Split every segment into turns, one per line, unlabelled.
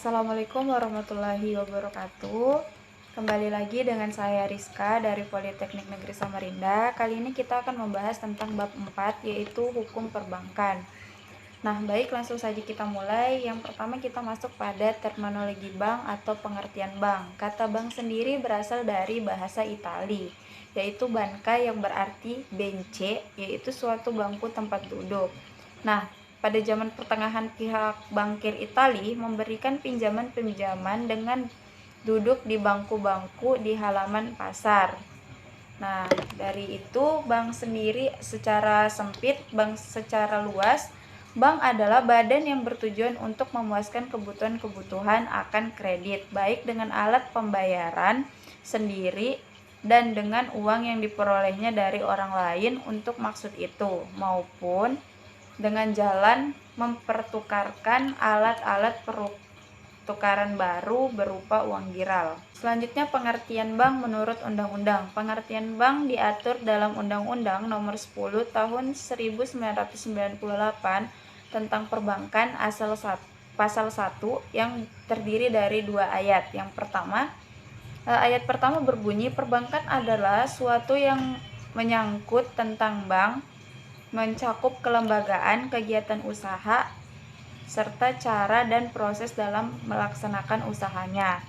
Assalamualaikum warahmatullahi wabarakatuh. Kembali lagi dengan saya Rizka dari Politeknik Negeri Samarinda. Kali ini kita akan membahas tentang bab 4, yaitu hukum perbankan. Nah, baik, langsung saja kita mulai. Yang pertama kita masuk pada terminologi bank atau pengertian bank. Kata bank sendiri berasal dari bahasa Itali, yaitu banca yang berarti bence, yaitu suatu bangku tempat duduk. Nah, pada zaman pertengahan pihak bankir Itali memberikan pinjaman-pinjaman dengan duduk di bangku-bangku di halaman pasar. Nah, dari itu bank sendiri secara sempit, bank secara luas. Bank adalah badan yang bertujuan untuk memuaskan kebutuhan-kebutuhan akan kredit, baik dengan alat pembayaran sendiri dan dengan uang yang diperolehnya dari orang lain untuk maksud itu, maupun dengan jalan mempertukarkan alat-alat pertukaran baru berupa uang giral. Selanjutnya pengertian bank menurut undang-undang. Pengertian bank diatur dalam Undang-Undang Nomor 10 Tahun 1998 tentang perbankan pasal 1 yang terdiri dari 2 ayat. Yang pertama, ayat pertama berbunyi, perbankan adalah suatu yang menyangkut tentang bank, mencakup kelembagaan, kegiatan usaha, serta cara dan proses dalam melaksanakan usahanya.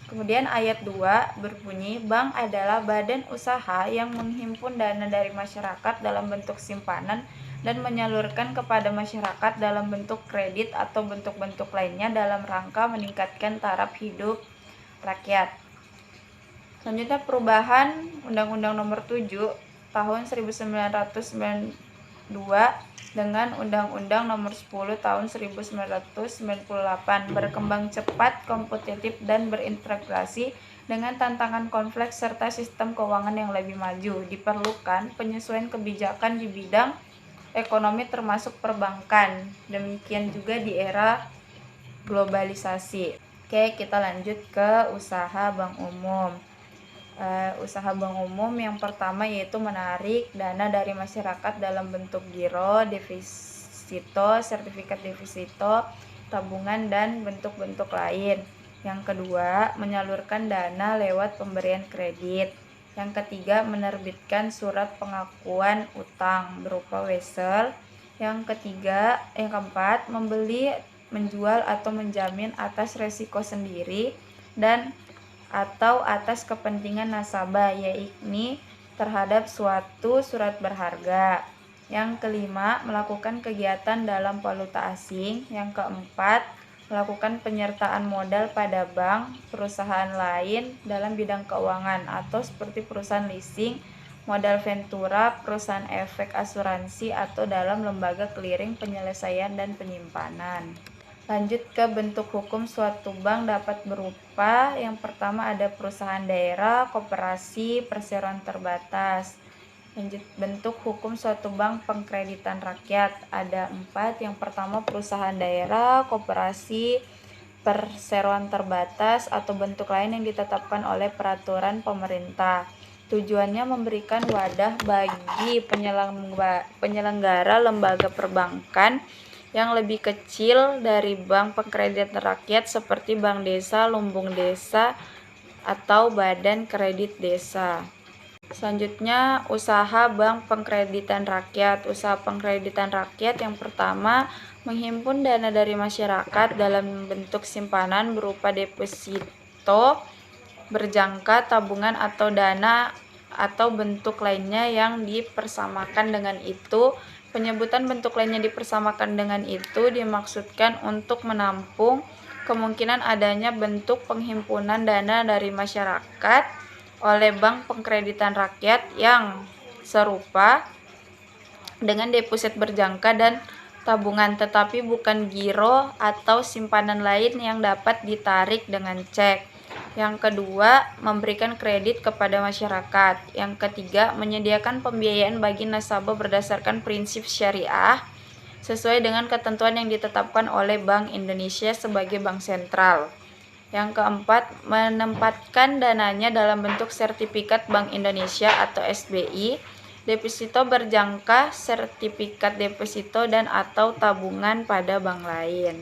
Kemudian ayat 2 berbunyi, bank adalah badan usaha yang menghimpun dana dari masyarakat dalam bentuk simpanan dan menyalurkan kepada masyarakat dalam bentuk kredit atau bentuk-bentuk lainnya dalam rangka meningkatkan taraf hidup rakyat. Selanjutnya perubahan Undang-Undang Nomor 7 Tahun 1992 dengan Undang-Undang Nomor 10 Tahun 1998 berkembang cepat, kompetitif, dan berintegrasi dengan tantangan kompleks serta sistem keuangan yang lebih maju. Diperlukan penyesuaian kebijakan di bidang ekonomi termasuk perbankan. Demikian juga di era globalisasi. Oke, kita lanjut ke usaha bank umum. Usaha bank umum yang pertama yaitu menarik dana dari masyarakat dalam bentuk giro, deposito, sertifikat deposito, tabungan, dan bentuk-bentuk lain. Yang kedua, menyalurkan dana lewat pemberian kredit. Yang ketiga, menerbitkan surat pengakuan utang berupa wesel. Yang keempat, membeli, menjual, atau menjamin atas resiko sendiri dan atau atas kepentingan nasabah, yakni terhadap suatu surat berharga. Yang kelima, melakukan kegiatan dalam valuta asing. Yang keempat, melakukan penyertaan modal pada bank, perusahaan lain dalam bidang keuangan atau seperti perusahaan leasing, modal ventura, perusahaan efek asuransi, atau dalam lembaga clearing, penyelesaian, dan penyimpanan. Lanjut ke bentuk hukum suatu bank dapat berupa, yang pertama ada perusahaan daerah, koperasi, perseroan terbatas. Lanjut bentuk hukum suatu bank pengkreditan rakyat ada 4. Yang pertama perusahaan daerah, koperasi, perseroan terbatas, atau bentuk lain yang ditetapkan oleh peraturan pemerintah. Tujuannya memberikan wadah bagi penyelenggara lembaga perbankan yang lebih kecil dari bank pengkreditan rakyat seperti bank desa, lumbung desa, atau badan kredit desa. Selanjutnya, usaha bank pengkreditan rakyat. Usaha pengkreditan rakyat yang pertama menghimpun dana dari masyarakat dalam bentuk simpanan berupa deposito, berjangka, tabungan, atau dana atau bentuk lainnya yang dipersamakan dengan itu. Penyebutan bentuk lainnya dipersamakan dengan itu dimaksudkan untuk menampung kemungkinan adanya bentuk penghimpunan dana dari masyarakat oleh bank pengkreditan rakyat yang serupa dengan deposit berjangka dan tabungan, tetapi bukan giro atau simpanan lain yang dapat ditarik dengan cek. Yang kedua, memberikan kredit kepada masyarakat. Yang ketiga, menyediakan pembiayaan bagi nasabah berdasarkan prinsip syariah sesuai dengan ketentuan yang ditetapkan oleh Bank Indonesia sebagai bank sentral. Yang keempat, menempatkan dananya dalam bentuk sertifikat Bank Indonesia atau SBI, deposito berjangka, sertifikat deposito, dan atau tabungan pada bank lain.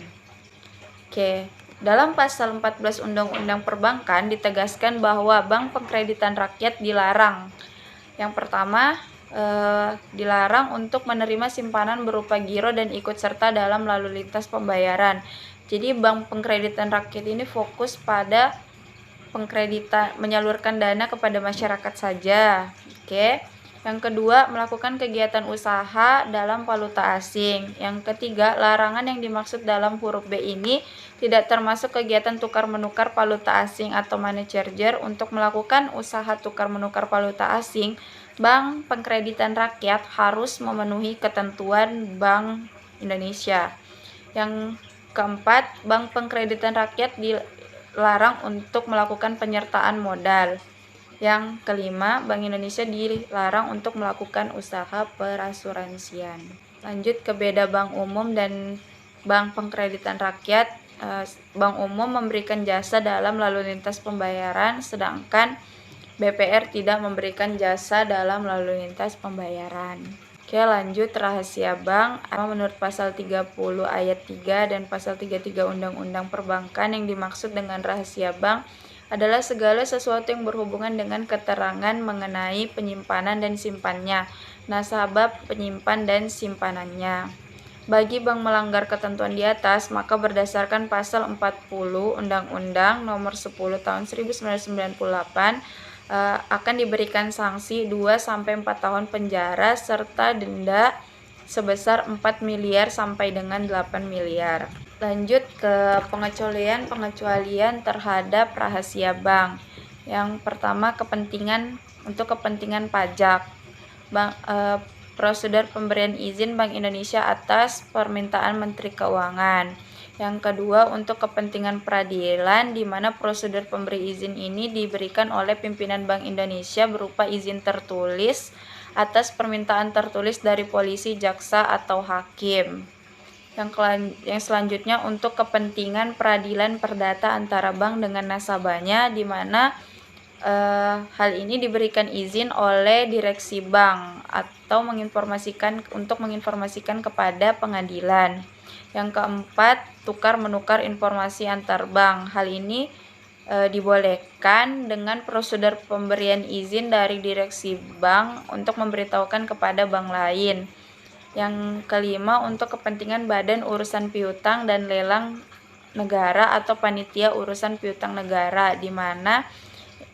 Oke. Dalam pasal 14 Undang-Undang Perbankan ditegaskan bahwa bank pengkreditan rakyat dilarang. Yang pertama, dilarang untuk menerima simpanan berupa giro dan ikut serta dalam lalu lintas pembayaran. Jadi bank pengkreditan rakyat ini fokus pada pengkreditan, menyalurkan dana kepada masyarakat saja. Oke. Yang kedua, melakukan kegiatan usaha dalam valuta asing. Yang ketiga, larangan yang dimaksud dalam huruf B ini tidak termasuk kegiatan tukar-menukar valuta asing atau money changer. Untuk melakukan usaha tukar-menukar valuta asing, bank pengkreditan rakyat harus memenuhi ketentuan Bank Indonesia. Yang keempat, bank pengkreditan rakyat dilarang untuk melakukan penyertaan modal. Yang kelima, Bank Indonesia dilarang untuk melakukan usaha perasuransian. Lanjut ke beda bank umum dan bank pengkreditan rakyat. Bank umum memberikan jasa dalam lalu lintas pembayaran, sedangkan BPR tidak memberikan jasa dalam lalu lintas pembayaran. Oke, lanjut rahasia bank. Menurut pasal 30 ayat 3 dan pasal 33 Undang-Undang Perbankan, yang dimaksud dengan rahasia bank adalah segala sesuatu yang berhubungan dengan keterangan mengenai penyimpanan dan simpannya, nasabah penyimpan dan simpanannya. Bagi bank melanggar ketentuan di atas, maka berdasarkan pasal 40 Undang-Undang Nomor 10 Tahun 1998 akan diberikan sanksi 2-4 tahun penjara serta denda sebesar 4 miliar sampai dengan 8 miliar. Lanjut ke pengecualian terhadap rahasia bank. Yang pertama, untuk kepentingan pajak. Prosedur pemberian izin Bank Indonesia atas permintaan Menteri Keuangan. Yang kedua, untuk kepentingan peradilan, di mana prosedur pemberi izin ini diberikan oleh pimpinan Bank Indonesia berupa izin tertulis atas permintaan tertulis dari polisi, jaksa, atau hakim. Yang selanjutnya, untuk kepentingan peradilan perdata antara bank dengan nasabahnya, di mana hal ini diberikan izin oleh direksi bank atau menginformasikan kepada pengadilan. Yang keempat, tukar-menukar informasi antar bank. Hal ini dibolehkan dengan prosedur pemberian izin dari direksi bank untuk memberitahukan kepada bank lain. Yang kelima, untuk kepentingan badan urusan piutang dan lelang negara atau panitia urusan piutang negara, di mana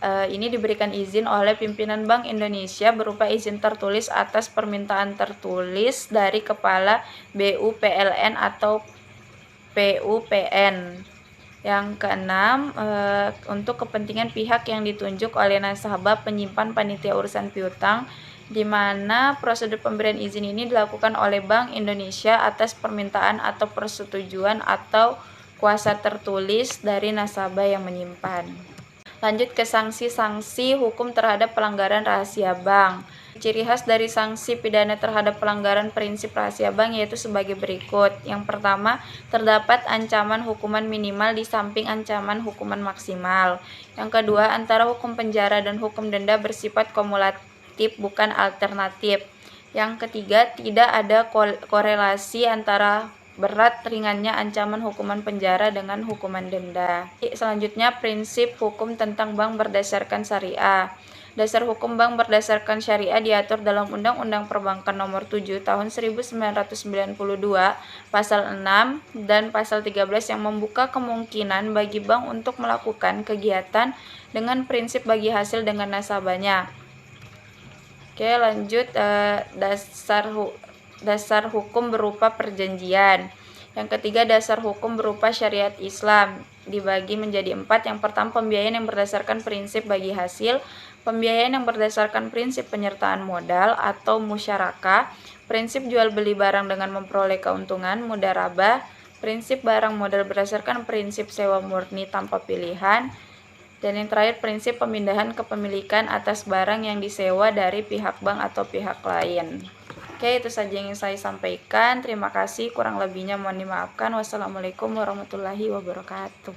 ini diberikan izin oleh pimpinan Bank Indonesia berupa izin tertulis atas permintaan tertulis dari Kepala BUPLN atau PUPN. Yang keenam, untuk kepentingan pihak yang ditunjuk oleh nasabah penyimpan panitia urusan piutang, di mana prosedur pemberian izin ini dilakukan oleh Bank Indonesia atas permintaan atau persetujuan atau kuasa tertulis dari nasabah yang menyimpan. Lanjut ke sanksi-sanksi hukum terhadap pelanggaran rahasia bank. Ciri khas dari sanksi pidana terhadap pelanggaran prinsip rahasia bank yaitu sebagai berikut. Yang pertama, terdapat ancaman hukuman minimal di samping ancaman hukuman maksimal. Yang kedua, antara hukum penjara dan hukum denda bersifat kumulatif bukan alternatif. Yang ketiga, tidak ada korelasi antara berat ringannya ancaman hukuman penjara dengan hukuman denda. Selanjutnya, prinsip hukum tentang bank berdasarkan syariah. Dasar hukum bank berdasarkan syariah diatur dalam Undang-Undang Perbankan Nomor 7 Tahun 1992, Pasal 6 dan Pasal 13 yang membuka kemungkinan bagi bank untuk melakukan kegiatan dengan prinsip bagi hasil dengan nasabahnya. Oke, lanjut dasar hukum berupa perjanjian. Yang ketiga, dasar hukum berupa syariat Islam dibagi menjadi 4. Yang pertama, pembiayaan yang berdasarkan prinsip bagi hasil, pembiayaan yang berdasarkan prinsip penyertaan modal atau musyarakah, prinsip jual beli barang dengan memperoleh keuntungan, mudharabah, prinsip barang modal berdasarkan prinsip sewa murni tanpa pilihan, dan yang terakhir, prinsip pemindahan kepemilikan atas barang yang disewa dari pihak bank atau pihak lain. Oke, itu saja yang saya sampaikan. Terima kasih, kurang lebihnya mohon dimaafkan. Wassalamualaikum warahmatullahi wabarakatuh.